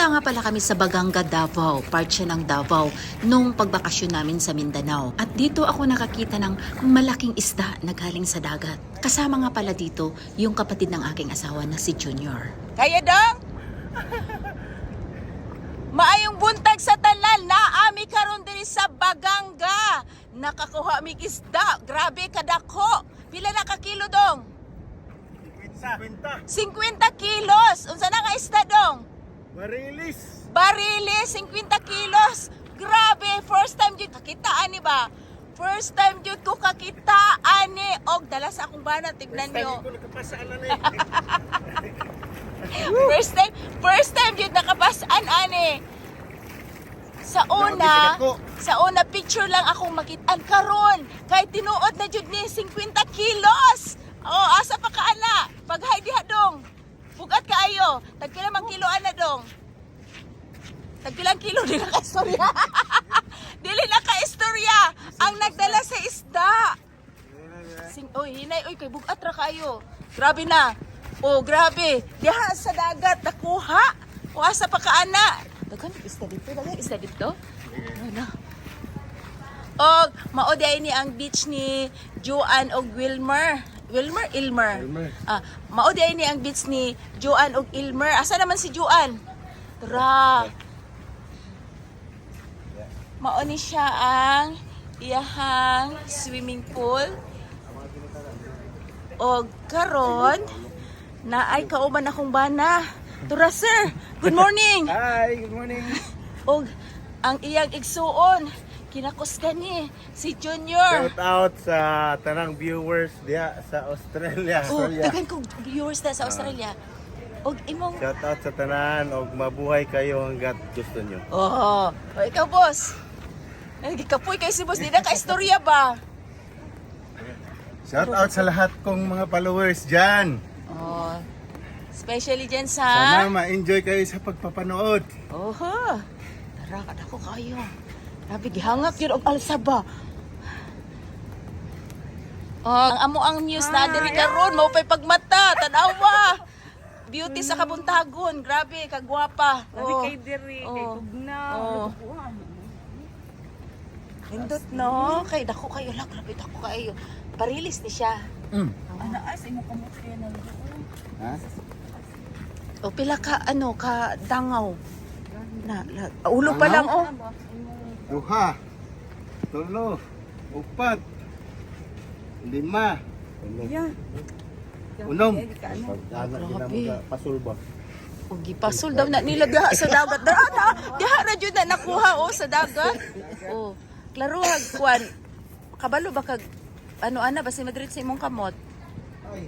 Pumunta nga pala kami sa Baganga, Davao. Part siya ng Davao nung pagbakasyon namin sa Mindanao. At dito ako nakakita ng malaking isda na galing sa dagat. Kasama nga pala dito yung kapatid ng aking asawa na si Junior. Kaya dong? Maayong buntag sa tanan na ami karon diri sa Baganga. Nakakuha mi isda. Grabe kadako. Pila na ka kilo dong? 50. 50 kilos. Unsa na ka isda dong? Marilis. Barilis 50 kilos. Grabe, first time jud kakita ani ba? First time jud ko kakita ani og dala sa akong bana tignan niyo. Ko nakapasaan na eh. First time jud nakapasaan ani. Sa una picture lang akong makitaan karon kay tinuod na jud ni 50 kilos. Oh, asa pa ka ana? Paghay diha dong. Bugat kaayo. Tagpila mang kilo ana dong. Tagpilang kilo dili na ka istorya. Dili na ka istorya ang nagdala sa isda. Oy, hinay oy kay bugat ra kayo. Grabe na. Oh, grabe. Diha sa dagat nakuha. O asa pa ka ana? Daghan isda dito, daghan isda dito. Ano? Og mao di ni ang beach ni Joanne og Ilmer. Mao di ni ang beach ni Joanne og Ilmer. Asa naman si Joanne? Tara. Mao ni siya ang iyahang swimming pool. Og karon na ay kauban akong bana. Tura sir, good morning. Hi, good morning. Og ang iyang igsuon kinakos gani si Junior. Shout out sa tanang viewers diya sa Australia. Oh, daghan kong viewers na sa Australia. Og imong Shout out sa tanan og mabuhay kayo hangga't gusto nyo. oh, ikaw boss. Nagikapoy kay si boss, di na ka istorya ba? Shout out sa lahat kong mga followers dyan. Oh. Especially dyan sa Sana ma-enjoy kayo sa pagpapanood. Oho. Tara, kadako kayo. Grabe, gihangak yun og alsaba. Ang amo ang news na diri karon mo pay pagmata, tanawa. Beauty sa kabuntagon, grabe kagwapa. Sabi kay Diri, kay Tugna. Oh. Hindot no, kay dako kayo lang, grabe dako kayo. Parilis ni siya. Ano ay sa imo kamot kaya na doon. Ha? O pila ka ano ka dangaw. Ulo pa lang oh. Duha. Tulo. Upat. Lima. Yan. Unom. Grabe. Pasulba. O gipasol daw na nila diha sa dagat. Diha ra jud na nakuha oh sa dagat. Oh, klaro hag kuan. Kabalo ba kag ano ana basi Madrid sa imong kamot? Ay.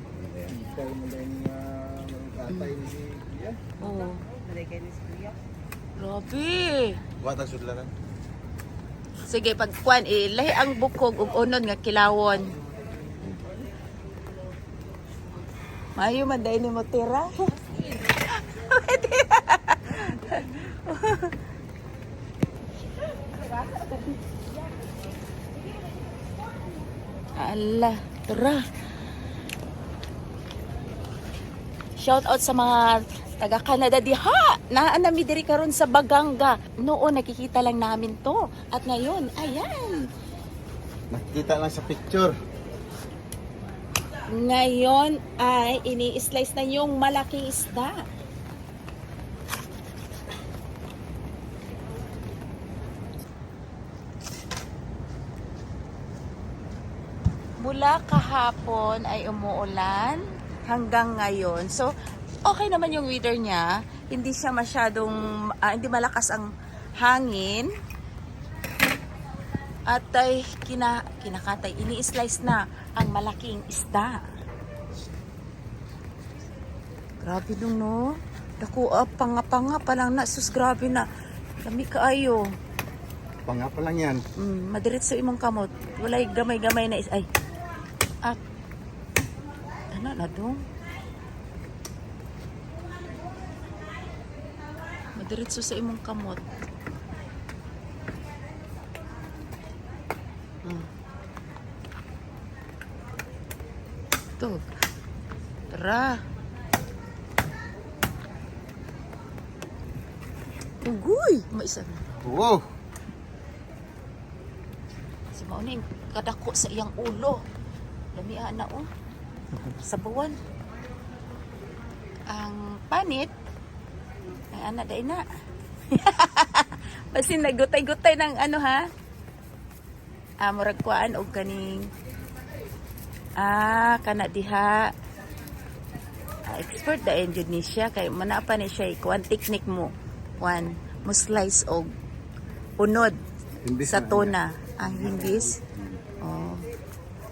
Ikaw mo din katay ni Kuya. Oh, Dali kay ni Kuya. grabe. Wata sudlaran. Sige pag kuan ilahi ang bukog ug unon nga kilawon. Mayo man dai ni mo tira. Ala, tara. Shout out sa mga taga Canada diha. Naanami diri karon sa Baganga. Noon nakikita lang namin to at ngayon, ayan. Nakita lang sa picture. Ngayon ay ini-slice na yung malaking isda. Mula kahapon ay umuulan hanggang ngayon. So, okay naman yung weather niya. Hindi siya masyadong, hindi malakas ang hangin. At ay kinakatay, ini-slice na ang malaking isda. Grabe nung no. Dako, panga-panga pa lang na. Sus, grabe na. Lami kaayo. Panga pa lang yan. Madiretso imong kamot. Walay gamay-gamay na ay. Ano na dong? Madiretso sa imong kamot. Tug. Tara. Ugoy, maisa. Wow! Si Mauning kadako sa iyang ulo. Lamian na oh. Sa buwan. Ang panit ay ana day na. Basi nagutay-gutay ng ano ha. Murag kuan og kaning kana diha. Expert da Indonesia kay manapa ni siya kuan technique mo. Kuan mo slice og unod Himbis sa na, tuna. Ang himbis. Oh.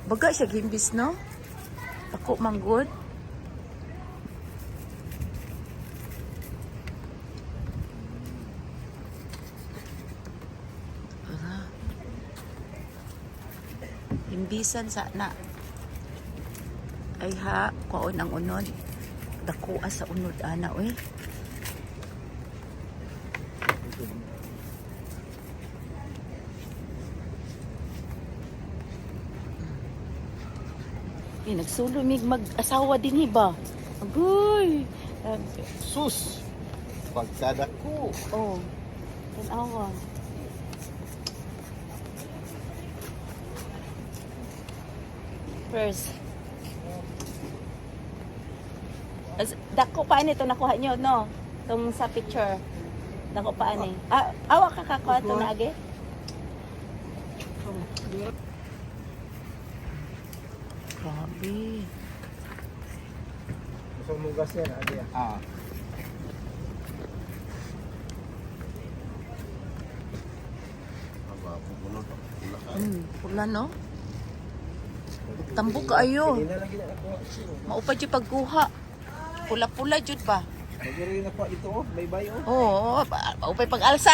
Baga siya himbis no? Ako manggod. Himbisan sa na. Ay ha, kuon ang unod. Dako sa unod ana oy. Nagsulumig mag-asawa din ba? Agoy! Sus! Pagkadako! Oh, tanawa. First. Dako pa ito nakuha nyo, no? Itong sa picture. Dako pa ni. Awa ka kakuha ito na agi? Grabe. Gusto mong gas yan, adi yan. Pula no? Tambok kaayo. Hindi na lang ginagawa. Maupad yung pagkuha. Pula-pula jud ba? Nagiri na po ito, oh. Bye-bye, oh. Oo, maupay pag-alsa.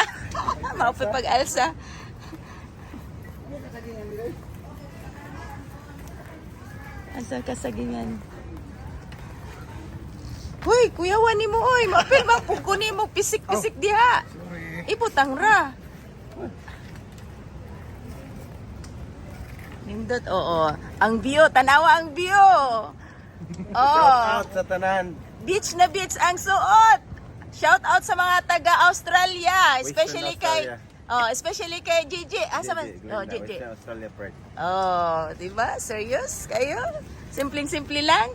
Maupay pag-alsa. Asa kasagingan. Hoy, kuyawan ni mo oy, mapil mapuguni mo pisik-pisik diha. Sorry. Ibutang ra. Nindot, oo. Ang view, tanawa ang view. Oh, Out sa tanan. beach na beach ang suot. Shout out sa mga taga Australia, especially kay Gigi. Asa man? Oh, Gigi. Australia Perth. Oh, di ba? Serious kayo? Simpleng-simple lang.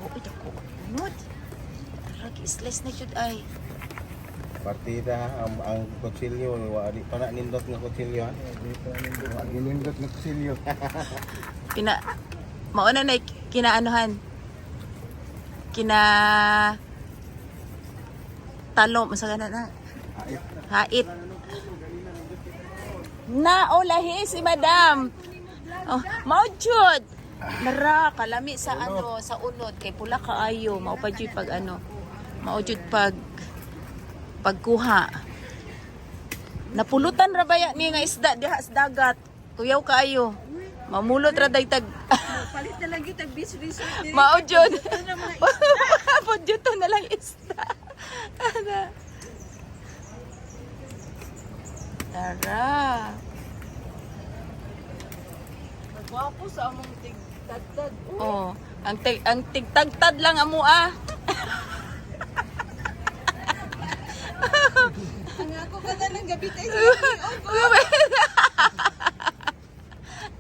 Oh, ito ko. Unod. Lagi slice na jud ay. Partida ang kutsilyo, wali pa na nindot nga kutsilyo. Nindot nga kutsilyo. Mauna na kinaanuhan. Talo, masagana na. Hait. Na, lahi si madam. Oh, maujud. Nara, kalami sa sa unod. Kay pula kaayo. Maupajud pag maujud pagkuha. Napulutan ra baya ni nga isda diha sa dagat. Kuyaw kaayo. Mamulot ra daytag. Palit na lang kita beach resort. Maujud. Pudyo to na lang isda. Tara. Gwapo sa among tigtagtag. Oh, ang tigtagtad lang amo ah. Ang ako ka na ng gabi tayo.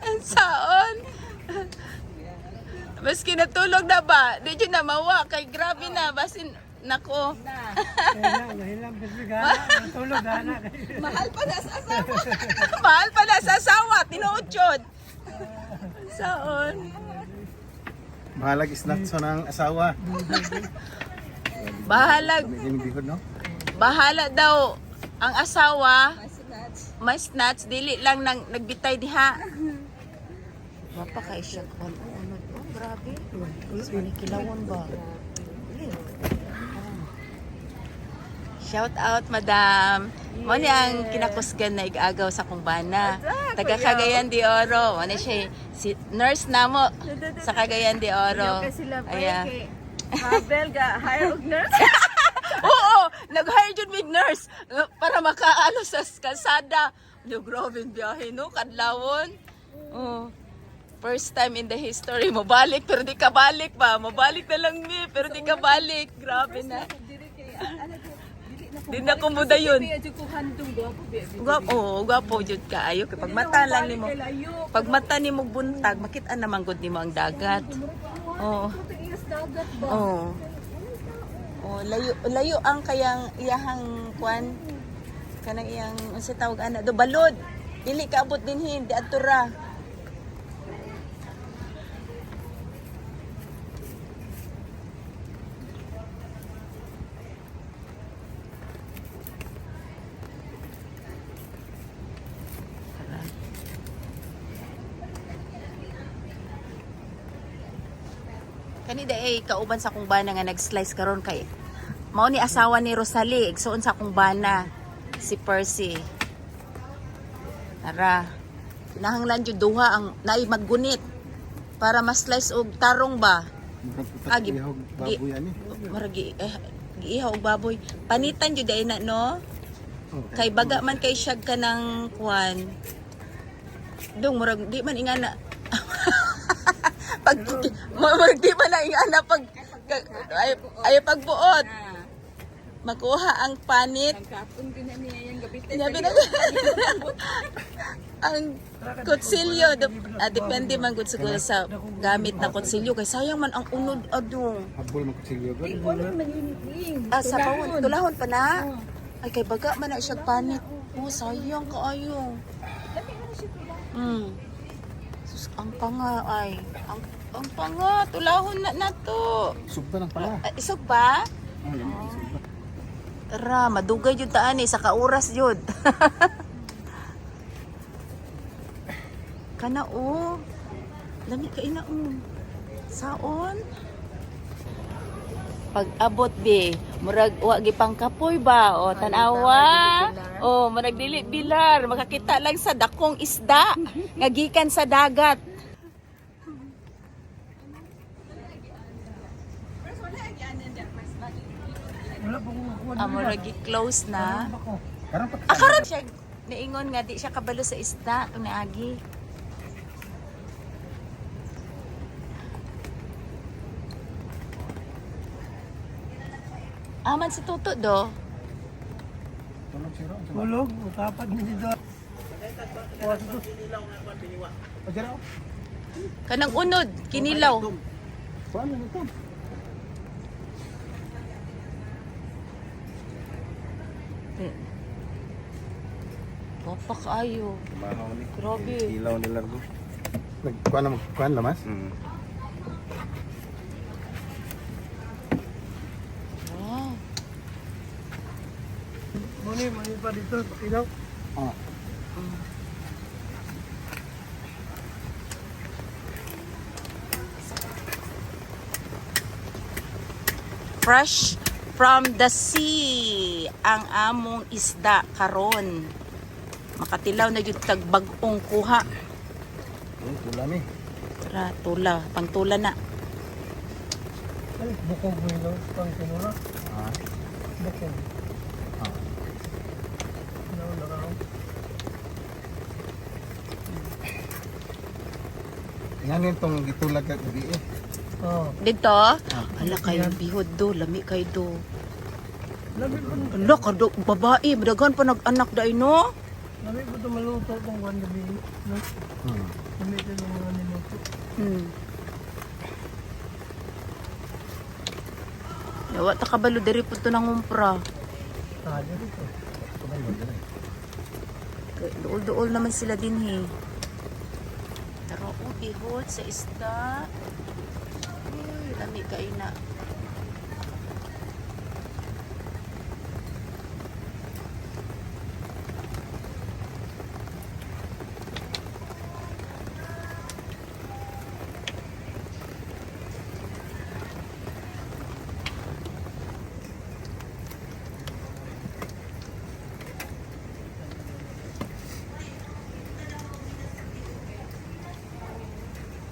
Ang saon. Maski natulog na ba? Di dyan na mawa. Kay grabe na. Basin, nako. Mahal pa na sa asawa. Mahal pa na sa asawa. Tinuutsod. Saon. Mahalag snack sa ng asawa. Bahala daw ang asawa. May snatch. Dili lang nang nagbitay diha. Mapa kay siya kon. Oh, grabe. Kilawon ba? Shout out, madam. Mo ni ang kinakusgan na igagaw sa kumbana. Taga Cagayan de Oro. Mo ni siya si nurse namo sa Cagayan de Oro. Aya. Habel ga hire og nurse. Oo, nag-hire jud mig nurse para makaano sa kalsada. Yo, grabe ang biyahe no, kadlawon. Oh. First time in the history mo balik pero di ka balik pa. Mabalik na lang mi pero di ka balik. Grabe na. Di na ko muda yun. Biya jud ko handong gwapo biya. Gwapo jud kaayo kay pag mata lang nimo. Pag mata nimo buntag, makita naman gud nimo ang dagat. Oo. Iyas dagat ba? Oo. Oh, layo ang kayang iyahang kwan. Kanang iyang unsa tawag ana do balod. Dili ka abot din hindi atura. Kani day kauban sa kong bana nga nag-slice karon kay mao ni asawa ni Rosalie igsuon sa kong bana si Percy. Tara. Kinahanglan jud duha ang naay maggunit para ma-slice og tarong ba. Agi baboy ani. Maragi giihaw og baboy. Panitan jud day na no. Kay baga man kay siyag ka ng kwan. Dong murag di man ingana. Pag murag di man na ingana pag ay pagbuot. Makuha ang panit. Kapon din na niya yung gabi. Sabi na ang kutsilyo, depende man gud siguro sa gamit na kutsilyo kay sayang man ang unod adong. Habol mo kutsilyo gud. Sa bawon, tulahon pa na. Ay kay baga man na siya panit. Oh, sayang kaayo. Sus, ang panga ay. Ang panga, tulahon na nato. Subta lang pala. Isog ba? Tara, madugay jud taan sa kauras jud. Kana o. Lami ka ina o. Saon? Pag abot be, murag wa gipang kapoy ba o tanawa. O murag dili bilar, makakita lang sa dakong isda nga gikan sa dagat. Murag gi-close na. Karon siya niingon nga di siya kabalo sa isda kung naagi. Aman si Tuto do. Tulog, utapat ni dito. Kanang unod, kinilaw. Paano nito? Papa kaayo. Mahaw ni. Grabe. Ilaw ni largo. Nagkuan na kuan lamas? Wow. Muni, mani pa dito, ilaw. Ah. Fresh from the sea ang among isda karon. Makatilaw na jud tag bag-ong kuha. Tula ni. Tara, tula, pangtula na. Ay, bukog mo ilaw, pang kinula. Ah. Bukog. Ah. Ilaw, lakaw. Yan itong gitulag ka gabi eh. Oo. Dito, ala kayo bihod do, lami kayo do. Lami po, Ala ka do, babae, madagan pa nag-anak dai no? lami po ito maluto itong one gabi. No? Lami ito yung mga niluto. Yawa ta kabalo diri pud to nangumpra. Kaya dito. Duol-duol naman sila din he. Taro bihod sa isda. Uy, lami kay na.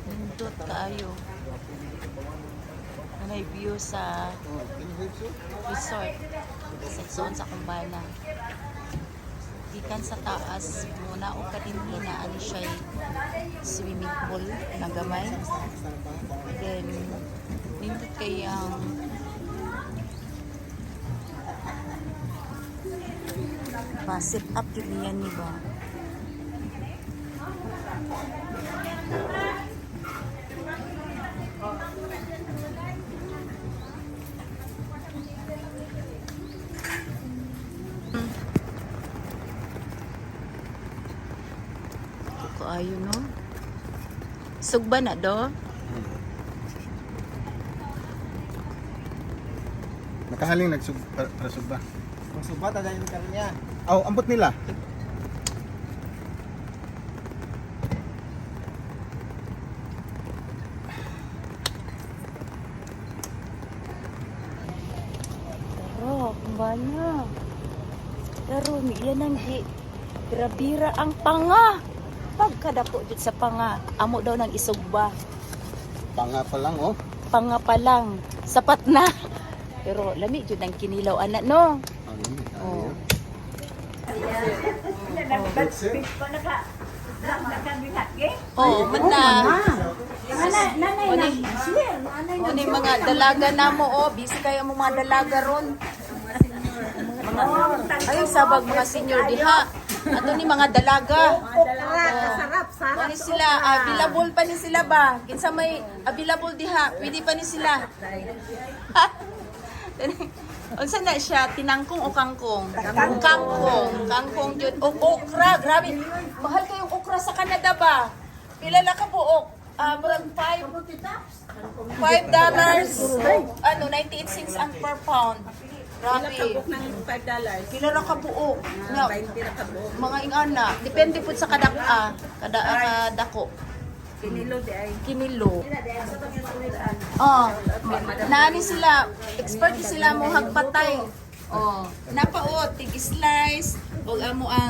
Nindot kaayo. Nanay view sa resort. Sa zone sa Kumbana. Gikan sa taas muna o kadinhina ani siya swimming pool na gamay. Then nindot kay ang ba? Set up yun niya ni ba? Kaayo no? Sugba na do? Nakahaling nagsug ba? Magsugba ta dahil kanya. Aw, ambot nila. Pero, kumbanya. Pero, yan ang bira-bira ang panga. Pagkadako dito sa panga, amo daw ng isugba. Panga pa lang oh. Panga pa lang, sapat na. Pero, lami dyan ang kinilaw, anak, no? Oh. Oh, mana. Oni mga dalaga namo oh, busy kayo mo mga dalaga ron. Ay sabag mga senior diha. Ato ni mga dalaga. Sarap. Oni sila available pa ni sila ba? Kinsa may available diha, pwede pa ni sila. Unsa na siya, tinangkong o kangkong? Kangkong jud. O okra, grabe. Mahal kayong okra sa Canada ba? Pila na ka buok? Murag $5. Ano, 98 cents ang per pound. Grabe. Pila na ka buok? Mga ingana. Depende po sa kadako. Kinilo. Oh, naani sila, expert sila mo hagpatay. Oh, napaot tig slice og amo ang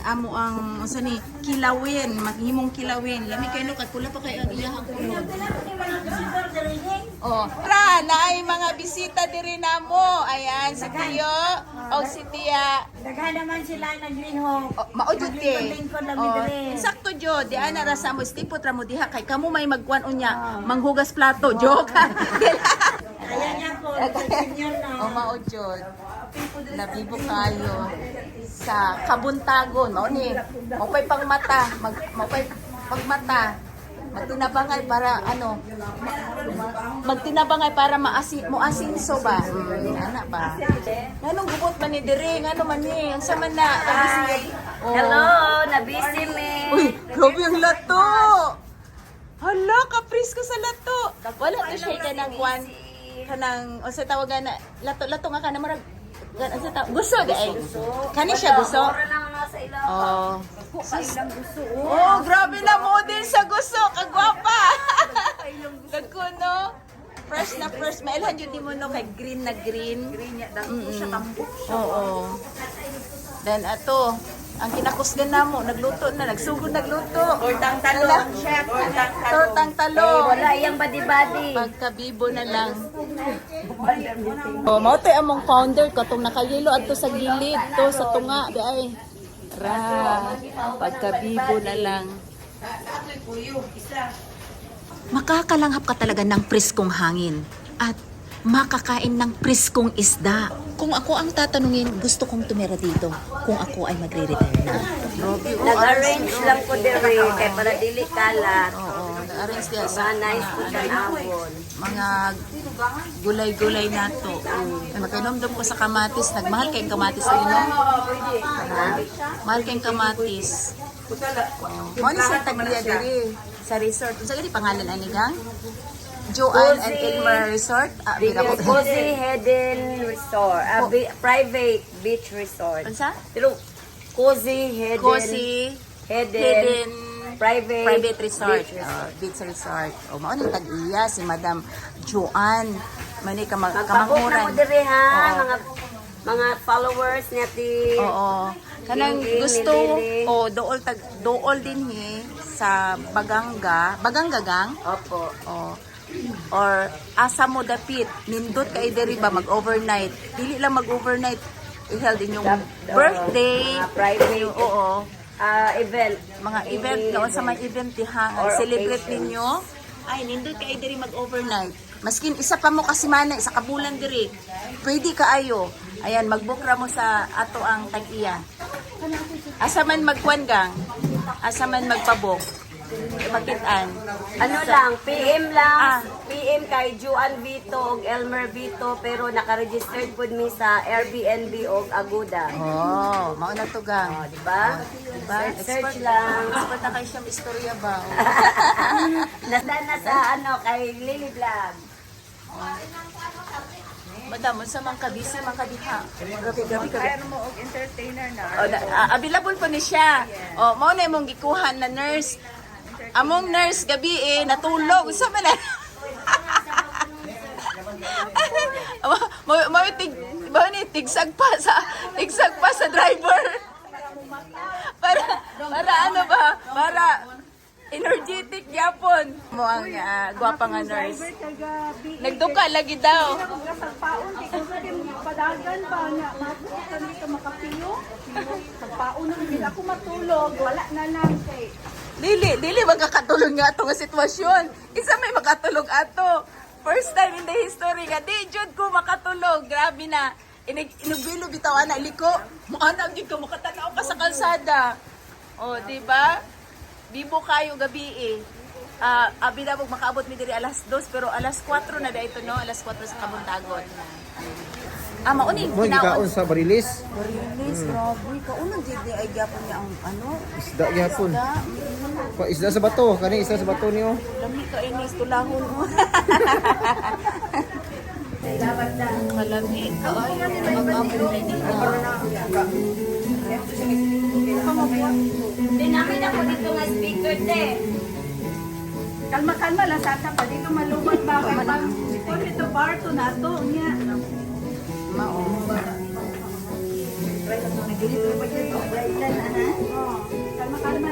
amo ang unsa ni kilawin, maghimong kilawin. Lami kay no kula pa kay ang iyahang kulo. Oh, ra naay mga bisita diri namo. Ayan si Tiyo o si Tia. Daghan naman sila naglinhong. Oh, maudjud ti. Lingkod lang midiri. Sakto jo, di ana ra sa mo stipot ra mo diha kay kamo may magkuan unya, manghugas plato. Joke. Ayan yan po, senior na. O maudjod. Nabibo kayo sa kabuntagon. Mao ni, mapay pangmata, mapay pagmata. Magtinabangay para ano? Magtinabangay para moasinso ba? Ana ba? Nganong gubot man ni diri, ngano man ni? Unsa man na? Oh. Hello, nabisi me. Uy, grabe ang lato. Hala, kapris ko sa lato. Wala to siya kanang kwan. Kanang, o sa tawagan na, lato nga ka na marag, gusto di ay. Kani siya gusto? Oh. Oh, grabe na model sa gusto, kagwapa. Nagkuno. Fresh na fresh. Mailhan yun di mo no, kay green na green. Green niya, oo. Then ato, ang kinakusgan na mo, nagluto na, nagsugod nagluto. Tortang talong, chef. Tortang talong. Wala iyang badi-badi. Pagkabibo na lang. Oh, mao tay among founder katong nakayelo adto sa gilid to sa tunga di ay. Ra, pagkabibo na lang. Makakalanghap ka talaga ng preskong hangin at makakain ng preskong isda. Kung ako ang tatanungin, gusto kong tumira dito kung ako ay magre-retire na. Nag-arrange lang ko diri kay para dili kalat. Oo, nag-arrange diya sa Sa nice po sa awon. mga gulay-gulay nato. Ay magkainomdom ko sa kamatis, nagmahal kayong kamatis rin, no? Mahal kayong kamatis. Ano sa Taglia diri sa resort? Unsa gani pangalan ani gang? Joanne and Elmer Resort. Cozy Hidden Resort. Private beach resort. Unsa? Pero Cozy Hidden Cozy Hidden Private Resort. Beach Resort. Beach Resort. O mao ni tag-iya si Madam Joanne. Mani ka Magpabook na kamahuran. mo diri ha, Oo. mga followers niya ti. Oo. Kanang Lili, gusto Lili. dool din sa Baganga gang. Opo. Oh. Or asa mo dapit, nindot kay diri ba mag-overnight. Dili lang mag-overnight. I-held din yung birthday, mga private. oo. Event. Mga event, noon sa mga event dihang Or celebrate occasions. ninyo. Ay, nindot kay diri mag-overnight. Maskin isa pa mo kasi manay sa kabulan diri. Pwede kaayo. Ayan, mag-book ra mo sa ato ang tag-iya. Asa man magkuan gang? Asa man magpabook? Makitaan. Ano lang, PM lang. Ah. PM kay Juan Vito og Elmer Vito pero naka-registered pud mi sa Airbnb og Agoda. Oh, mauna to gang. Oh, di ba? Diba? Search lang. Expert na kayo siyang istorya ba? Nasa na sa ano kay Lily Vlog. Madam, sa mga kabisi, mga kadiha. Gabi. Kaya mo og entertainer na. Available po ni siya. O, mao na imong gikuhan na nurse. Among nurse gabi natulog. Sa man na. Mo ni tigsag pa sa driver. Para ano ba? Para energetic yapon. Mo ang gwapa nga nurse. Nagduka lagi daw. Pagpaon, di ko din padagan pa nga. Mabukan dito makapiyo. Pagpaon nang hindi ako matulog. Wala na lang kay. Dili magkakatulog nga ato nga sitwasyon. Isa may makatulog ato. First time in the history nga, di jud ko makatulog. Grabe na. Inubilo bitaw ana liko. Moana gid ko makatanaw ka sa kalsada. Oh, di ba? Bibo kayo gabi eh. Abi na makaabot mi diri alas 2 pero alas 4 na dayto no, alas 4 sa Kabuntagon. Mauni Mo gikaon sa Barilis. Release, grabe. Kaunang jud ay gyapon niya ang ano. Isda gyapon. Pa isda sa bato, kani isda sa bato niyo. Lami ka inis tulahon mo. Malami ka ay mag-abot na dito. Hindi namin ako dito nga speaker de. Kalma-kalma lang sa pa dito malumot ba kay pag dito bar to na to nya. Mao. Kalma-kalma